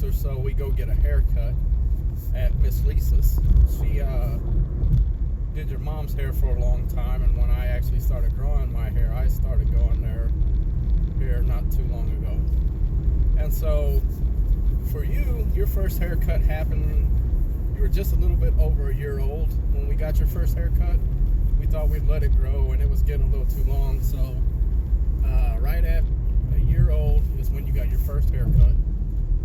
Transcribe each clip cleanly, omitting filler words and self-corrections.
or so, we go get a haircut at Miss Lisa's. She did your mom's hair for a long time, and when I actually started growing my hair, I started going there here not too long ago. And so, for you, your first haircut happened, you were just a little bit over a year old when we got your first haircut. We thought we'd let it grow, and it was getting a little too long, so right at a year old is when you got your first haircut.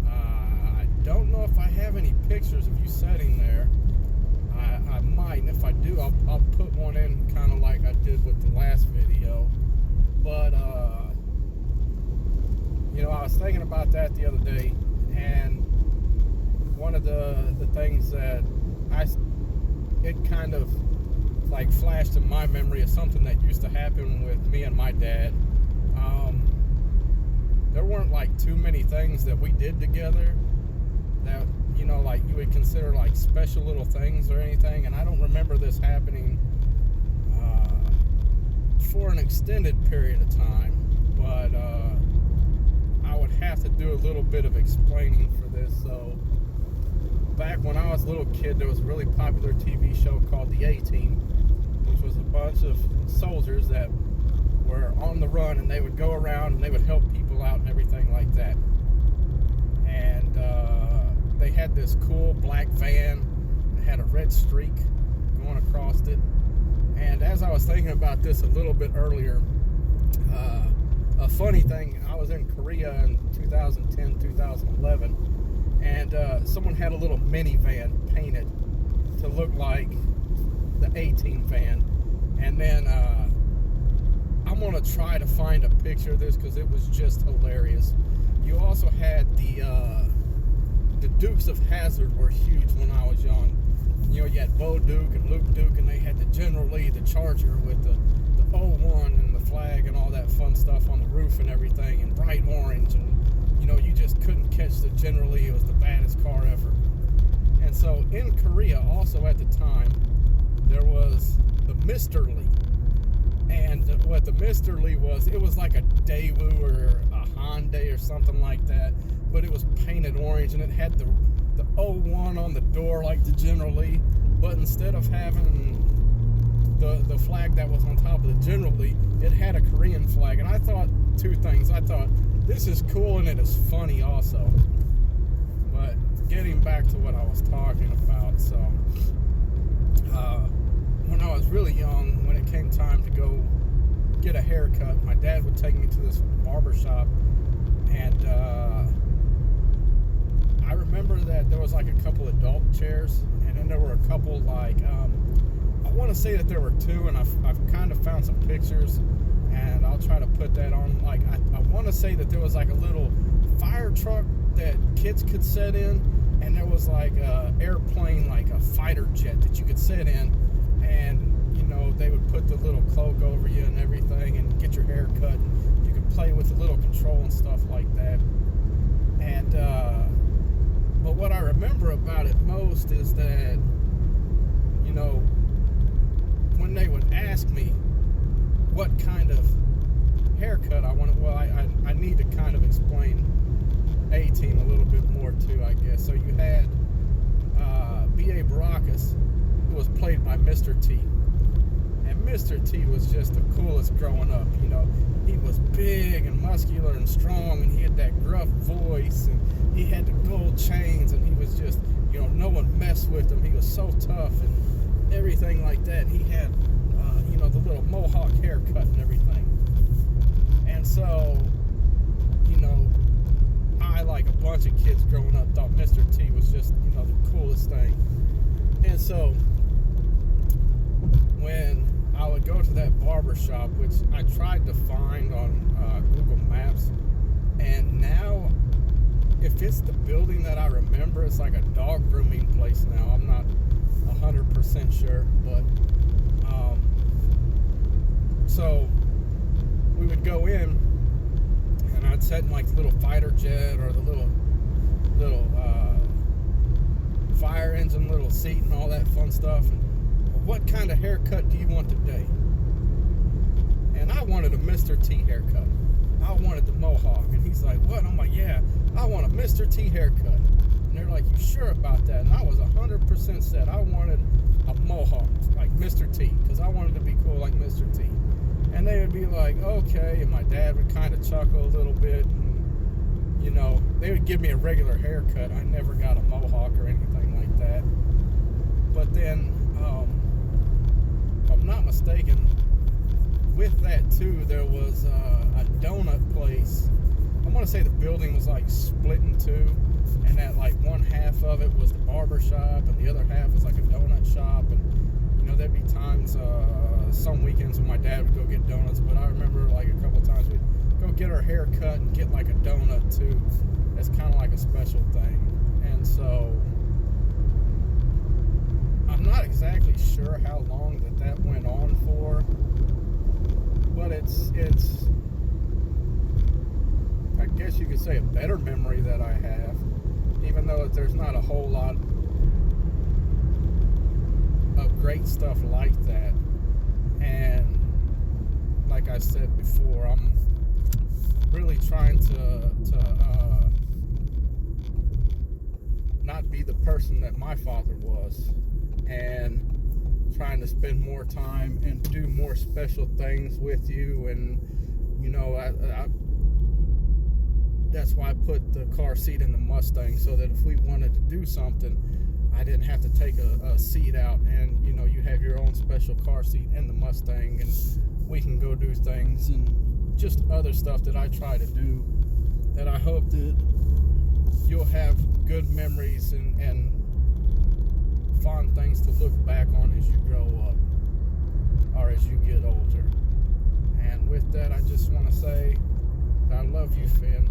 I don't know if I have any pictures of you sitting there. I might, and if I do, I'll put one in kind of like I did with the last video. But, you know, I was thinking about that the other day, and one of the things that it kind of like flashed in my memory is something that used to happen with me and my dad. There weren't like too many things that we did together that, you know, like you would consider like special little things or anything, and I don't remember this happening for an extended period of time, but I would have to do a little bit of explaining for this. So back when I was a little kid, there was a really popular TV show called The A-Team, which was a bunch of soldiers that were on the run, and they would go around and they would help people out and everything like that. And they had this cool black van that had a red streak going across it. And as I was thinking about this a little bit earlier, a funny thing, I was in Korea in 2010, 2011, and someone had a little minivan painted to look like the A-Team van. And then I'm going to try to find a picture of this because it was just hilarious. You also had the Dukes of Hazzard were huge when I was young. You know, you had Bo Duke and Luke Duke, and they had the General Lee, the Charger with the 01 and the flag and all that fun stuff on the roof and everything, and bright orange, and you know, you just couldn't catch the General Lee. It was the baddest car ever. And so in Korea, also at the time, there was the Mr. Lee. And what the Mr. Lee was, it was like a Daewoo or a Hyundai or something like that, but it was painted orange, and it had the 01 on the door like the General Lee, but instead of having the flag that was on top of the General Lee, it had a Korean flag. And I thought two things. I thought, this is cool, and it is funny also. But getting back to what I was talking about, so when I was really young, when it came time to go get a haircut, my dad would take me to this barber shop, and I remember that there was like a couple adult chairs, and then there were a couple like I want to say that there were two, and I've kind of found some pictures, and I'll try to put that on. Like I want to say that there was like a little fire truck that kids could sit in, and there was like a airplane, like a fighter jet that you could sit in, and you know, they would put the little cloak over you and everything, and get your hair cut. You could play with the little control and stuff like that. And but what I remember about it most is that, you know, when they would ask me what kind of haircut I wanted, well, I need to kind of explain A-Team a little bit more too, I guess. So you had B.A. Baracus, who was played by Mr. T. And Mr. T was just the coolest growing up. You know, he was big and muscular and strong, and he had that gruff voice, and he had the gold chains, and he was just, you know, no one messed with him. He was so tough and everything like that. He had, you know, the little mohawk haircut and everything. And so, you know, I, like a bunch of kids growing up, thought Mr. T was just, you know, the coolest thing. And so, when I would go to that barber shop, which I tried to find on Google Maps, and now, if it's the building that I remember, it's like a dog grooming place now. I'm not 100% sure, but so we would go in, and I'd sit in like the little fighter jet or the little fire engine little seat and all that fun stuff. And what kind of haircut do you want today? And I wanted a Mr. T haircut. I wanted the mohawk. And he's like, what? I'm like, yeah, I want a Mr. T haircut. And they're like, you sure about that? And I was 100% set. I wanted a mohawk like Mr. T, because I wanted to be cool like Mr. T. And they would be like, okay. And my dad would kind of chuckle a little bit. And, you know, they would give me a regular haircut. I never got a mohawk or anything like that. But then, if I'm not mistaken, with that too, there was a donut place. I want to say the building was like split in two, and that like one half of it was the barber shop, and the other half was like a donut shop. And you know, there'd be times, some weekends when my dad would go get donuts, but I remember like a couple times we'd go get our hair cut and get like a donut too. It's kind of like a special thing. And so I'm not exactly sure how long that went on for, but it's I guess you could say a better memory that I have, even though there's not a whole lot of great stuff like that. And like I said before, I'm really trying to not be the person that my father was, and trying to spend more time and do more special things with you. And you know, I that's why I put the car seat in the Mustang, so that if we wanted to do something, I didn't have to take a seat out, and you know, you have your own special car seat in the Mustang, and we can go do things and just other stuff that I try to do, that I hope that you'll have good memories and fond things to look back on as you grow up or as you get older. And with that, I just want to say that I love you, Finn.